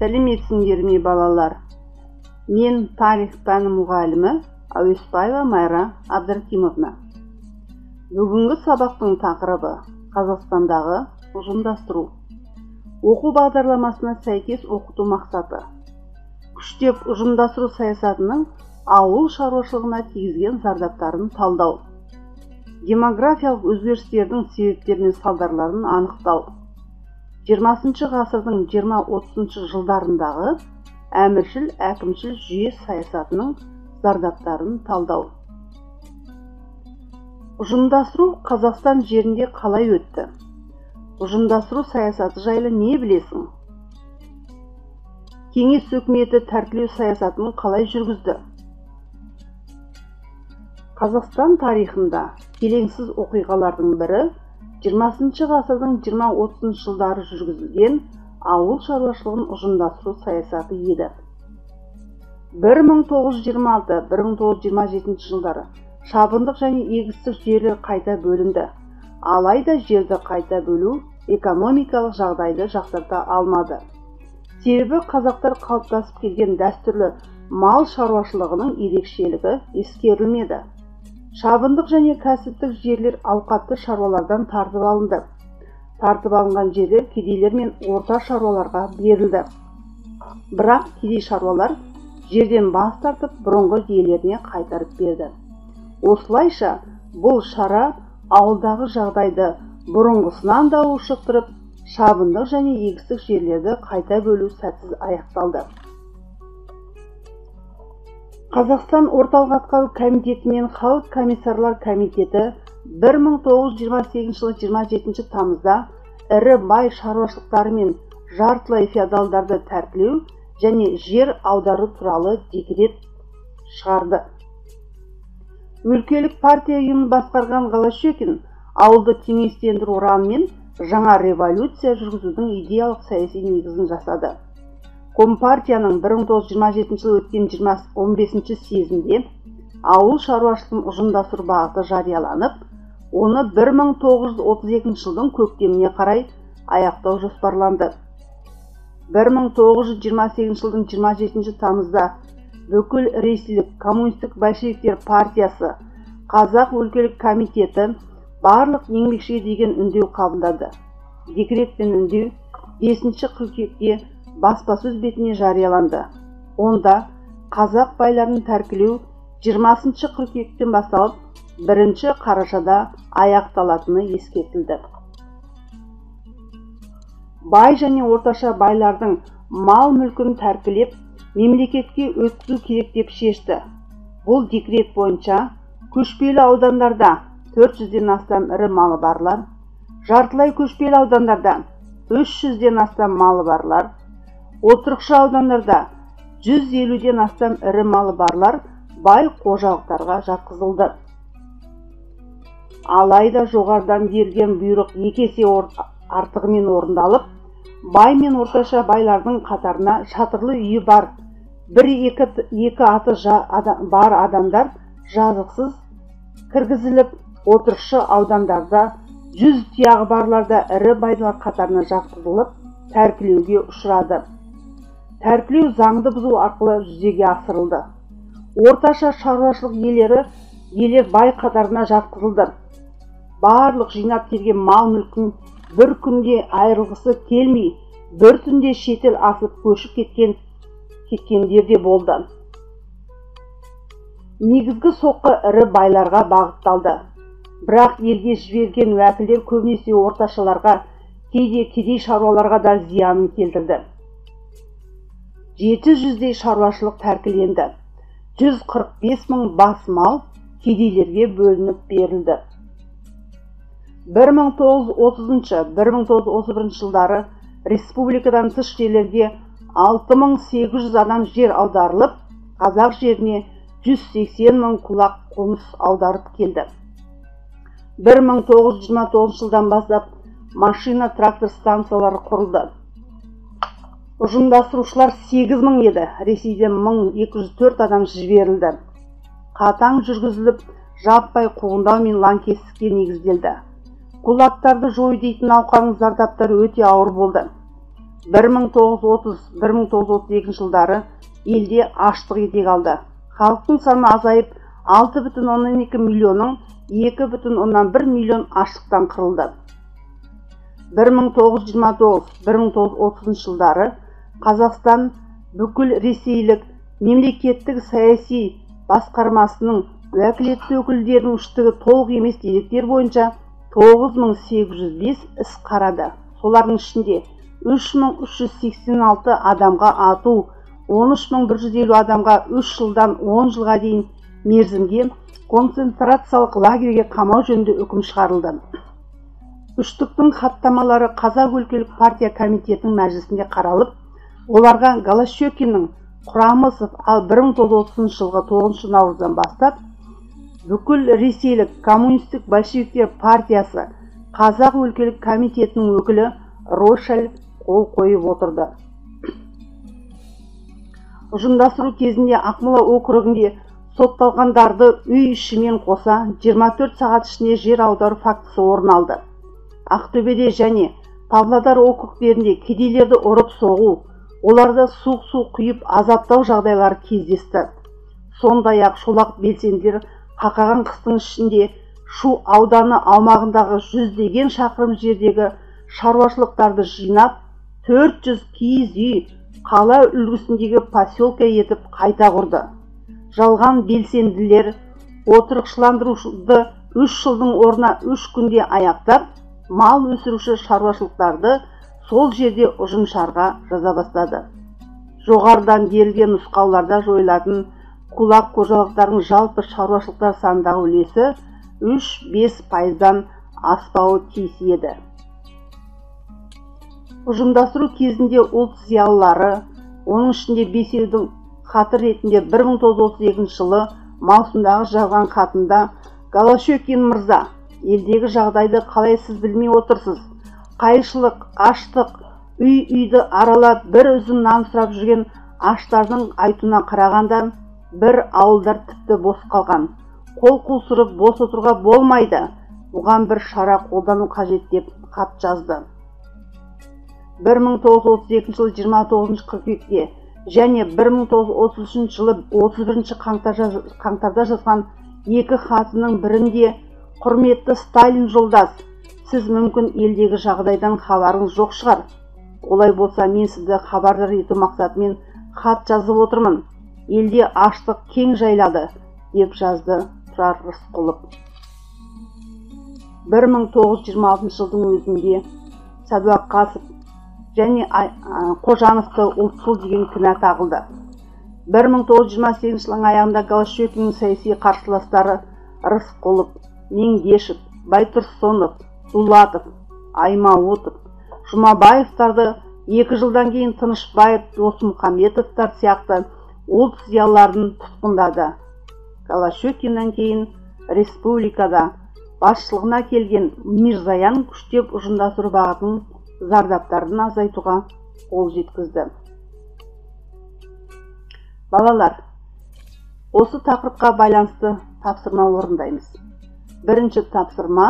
Сәлеметсіңдер ме балалар? Мен тарих пәні мұғалімі Әуесбаева Майра Абдрахимовна. Бүгінгі сабақтың тақырыбы Қазақстандағы ұжымдастыру. Оқу бағдарламасына сәйкес оқыту мақсаты. Күштеп ұжымдастыру саясатының ауыл шаруашылығына тигізген зардаптарын талдау. Демографиялық өзгерістердің себептері мен салдарларын анықтау. 20 ғасырдың 20-30 жылдарындағы әміршіл әкімшіл жүйе саясатының зардаптарын талдау. Ұжымдастыру Қазақстан жерінде қалай өтті? Ұжымдастыру саясаты жайлы не білесің? Кеңес өкіметі тәркілеу саясатын қалай жүргізді? Қазақстан тарихында келеңсіз оқиғалардың бірі 20 ғасырдың 20-30 жылдары жүргізілген ауыл шаруашылығын ұжымдастыру саясаты еді. 1926-1927 жылдары шабындық және егістік жерлер қайта бөлінді. Алайда жерді қайта бөлу экономикалық жағдайды жақсарта алмады. Себебі қазақтар қалыптасып келген дәстүрлі мал шаруашылығының ерекшелігі ескерілмеді. Шабындық және кәсіптік жерлер ауқатты шаруалардан тартып алынды. Тартып алынған жерлер кедейлер мен орта шаруаларға берілді. Бірақ кедей шаруалар жерден бас тартып бұрынғы иелеріне қайтарып берді. Осылайша бұл шара ауылдағы жағдайды бұрынғысынан да ушықтырып, шабындық және егістік жерлерді қайта бөлу сәтсіз аяқталды. Қазақстан орталық атқару комитеті мен халық комиссарлар комитеті 1928 жылы 27 тамызда ірі бай шаруашылықтары мен жартылай феодалдарды тәркілеу және жер аудару туралы декрет шығарды. Өлкелік партия ұйымын басқарған Голощекин ауылды теңестендіру ұранымен жаңа революция жүргізудің идеялық саяси негізін жасады. Компартияның 1927 жылы өткен 15 съезінде ауыл шаруашылығын ұжымдастыру бағыты жарияланып, оны 1932 жылдың көктеміне қарай аяқтау жоспарланды. 1928 жылдың 27 тамызда бүкіл ресейлік коммунистік большевиктер партиясы Қазақ өлкелік комитеті барлық еңбекшіге деген үндеу қабылдады. Декрет пен үндеу 5 қыркүйекте баспасөз бетіне жарияланды. Онда қазақ байларын тәркілеу 20 қыркүйектен басталып 1 қарашада аяқталатыны ескертілді. Бай және орташа байлардың мал мүлкін тәркілеп мемлекетке өткізу керек деп шешті. Бұл декрет бойынша көшпелі аудандарда 400-ден астам ірі малы барлар, жартылай көшпелі аудандарда 300-ден астам малы барлар, отырықшы аудандарда 150-ден астам ірі малы барлар бай қожалықтарға жатқызылды. Алайда жоғарыдан берген бұйрық 2 есе артығымен орындалып, бай мен орташа байлардың қатарына шатырлы үйі бар, 1-2 аты бар адамдар жазықсыз кіргізіліп, отырықшы аудандарда 100 тұяғы барларда ірі байлар қатарына жатқызылып, тәркілеуге ұшырады. Тәркілеу заңды бұзу арқылы жүзеге асырылды. Орташа шаруашылық иелер бай қатарына жатқызылды. Барлық жинап келген мал мүлкін бір күнде айырылғысы келмей, бір түнде шетел асып көшіп кеткендер де болды. Негізгі соққы ірі байларға бағытталды. Бірақ елге жіберген уәкілдер көбінесе орташаларға, кейде кедей шаруаларға да зиянын келтірді. 700-дей шаруашылық тәркіленді. 145 мың бас мал кедейлерге бөлініп берілді. 1930-1931 жылдары республикадан тыс жерлерге 6800 адам жер аударылып, қазақ жеріне 180 мың кулак қоныс аударып келді. 1929 жылдан бастап машина трактор станциялары құрылды. Ұжымдастырушылар 8000 еді, Ресейден 1204 адам жіберілді. Қатаң жүргізіліп, жаппай қуғындау мен лаңкестікке негізделді. Кулактарды жою дейтін науқанның зардаптары өте ауыр болды. 1930-1932 жылдары елде аштық етек алды. Халықтың саны азайып, 6,2 миллионның 2,1 миллион аштықтан қырылды. 1929-1930 жылдары Қазақстан бүкіл ресейлік мемлекеттік саяси басқармасының уәкілетті өкілдерінің үштігі толық емес деректер бойынша 9805 іс қарады. Солардың ішінде 3386 адамға ату, 13150 адамға 3 жылдан 10 жылға дейін мерзімге концентрациялық лагерге қамау жөнінде үкім шығарылды. Үштіктің хаттамалары Қазақ өлкелік партия комитетінің мәжілісінде қаралып, оларға Голощекиннің, Құрамысов, ал 1930 жылғы 9 наурыздан бастап бүкіл ресейлік коммунистік большевиктер партиясы Қазақ өлкелік комитетінің өкілі Рошаль қол қойып отырды. Ұжымдастыру кезінде Ақмола округінде сотталғандарды үй ішімен қоса 24 сағат ішінде жер аудару фактісі орын алды. Ақтөбеде және Павлодар округтерінде кедейлерді ұрып соғу, оларды суық құйып азаптау жағдайлары кездесті. Сондай-ақ шолақ белсенділер қақаған қыстың ішінде Шу ауданы аумағындағы жүздеген шақырым жердегі шаруашылықтарды жинап, 400 киіз үй қала үлгісіндегі поселка етіп қайта құрды. Жалған белсенділер отырықшыландыруды 3 жылдың орнына 3 күнде аяқтап, мал өсіруші шаруашылықтарды сол жерде ұжымшарға жаза бастады. Жоғарыдан берілген нұсқауларда жойылатын кулак қожалықтардың жалпы шаруашылықтар санындағы үлесі 3-5%-дан аспауы тиіс еді. Ұжымдастыру кезінде ұлт зиялылары, оның ішінде Бесеудің хаты ретінде 1932 жылы маусымдағы жазған хатында Голощекин мырза, елдегі жағдайды қалай сіз білмей отырсыз? Қайшылық, аштық, үй-үйді аралап бір үзім нан сұрап жүрген аштардың айтуына қарағанда, бір ауылдар тіпті бос қалған. Қол қусырып бос отыруға болмайды. Бұған бір шара қолдану қажет деп хат жазды. 1932 жылы 29 қыркүйекте және 1933 жылы 31 қаңтарда жазған екі хатының бірінде құрметті Сталин жолдас, сіз мүмкін елдегі жағдайдан хабарыңыз жоқ шығар. Олай болса мен сізді хабардар ету мақсатымен хат жазып отырмын. Елде аштық кең жайлады, деп жазды Тұрар Рысқұлов. 1926 жылдың өзінде Сәдуақасов және Қожановты ұлтшыл деген кінә тағылды. 1928 жылдың аяғында Голощекиннің саяси қарсыластары Рысқұлов, Меңдешев, Байтұрсынов, Дулатов, Аймауытов, Жұмабаевтарды 2 жылдан кейін Тынышбаев, Досмұхамбетовтар сияқты ұлт зиялыларын тұтқындады. Голощекиннен кейін республикада басшылығына келген Мирзаян күштеп ұжымдастыру бағытының зардаптарын азайтуға қол жеткізді. Балалар, осы тақырыпқа байланысты тапсырма орындаймыз. Бірінші тапсырма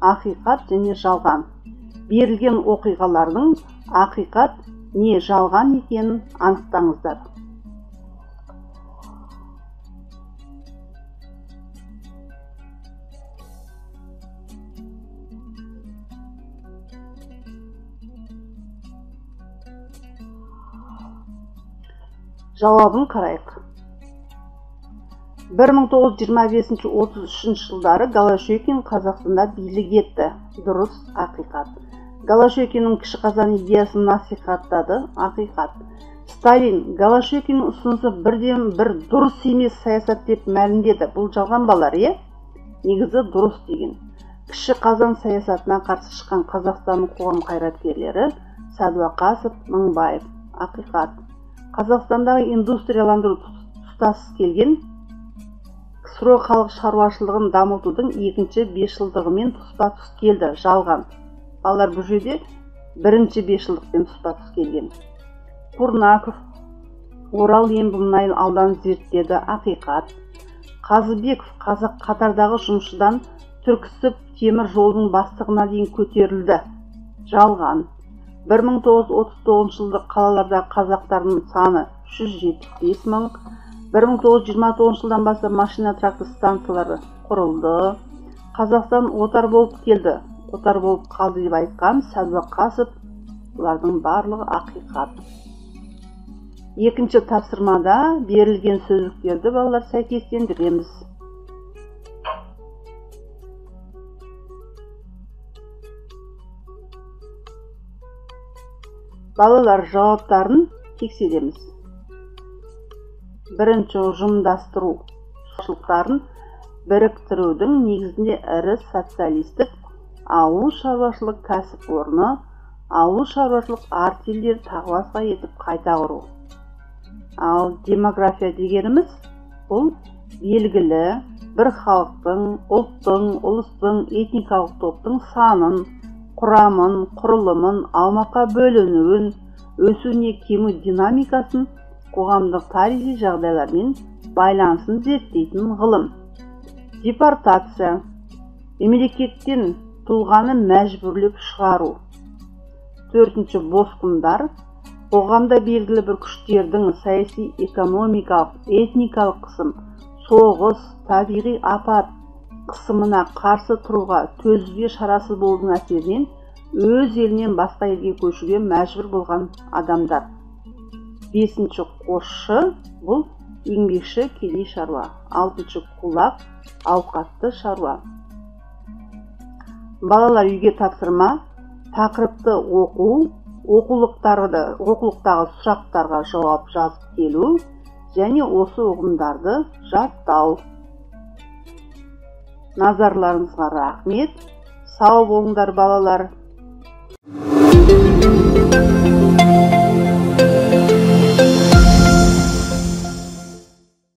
ақиқат және жалған. Берілген оқиғалардың ақиқат не жалған екенін анықтаңыздар. Жауабын қарайық. 1925-33 жылдары Голощекин Қазақстанда билік етті. Дұрыс, ақиқат. Голощекиннің кіші қазан идеясын насихаттады. Ақиқат. Сталин Голощекиннің ұсынысы бірден-бір дұрыс емес саясат деп мәлімдеді. Бұл жалған балар, негізі дұрыс деген. Кіші қазан саясатына қарсы шыққан Қазақстанның қоғам қайраткерлері Сәдуақасов, Мыңбаев. Ақиқат. Қазақстандағы индустрияландыру тұстасыз келген КСРО халық шаруашылығын дамытудың екінші 5 жылдығымен тұспа-тұс келді. Жалған. Балалар, бұл жерде бірінші 5 жылдықпен тұспа-тұс келген. Пурнаков Орал Ембі мұнай ауданын зерттеді. Ақиқат. Қазыбеков қатардағы жұмысшыдан түрксіб темір жолдың бастығына дейін көтерілді. Жалған. 1939 жылы қалаларда қазақтардың саны 375 мың. 1929 жылдан бастап машина трактор станциялары құрылды. Қазақстан отар болып келді. Отар болып қалды деп айтқан Сәдуақасов. Бұлардың барлығы ақиқат. Екінші тапсырмада берілген сөздіктерді балалар сәйкестендіреміз. Балалар жауаптарын тексереміз. Бірінші ұжымдастыру шаруашылықтарын біріктірудің негізінде ірі социалистік ауыл шаруашылық кәсіпорны, ауыл шаруашылық артельдер тағы басқа етіп қайта құру. Ал демография дегеніміз бұл белгілі бір халықтың, ұлттың, ұлыстың, этникалық топтың санын, құрамын, құрылымын, аумаққа бөлінуін, өсуіне кему динамикасын, қоғамдық тарихи жағдайлармен байланысын зерттейтін ғылым. Депортация. Мемлекеттен тұлғаны мәжбүрлеп шығару. Төртінші босқындар. Қоғамда белгілі бір күштердің саяси, экономикалық, этникалық қысым, соғыс, табиғи апат қысымына қарсы тұруға төзуге шарасыз болудың әсерінен өз елінен басқа елге көшуге мәжбүр болған адамдар. Бесінші қосшы, бұл еңбекші кедей шаруа. Алтыншы кулак, ауқатты шаруа. Балалар үйге тапсырма, тақырыпты оқу, оқулықтағы сұрақтарға жауап жазып келу және осы ұғымдарды жаттау. Назарларыңызға рахмет. Сау болыңдар балалар.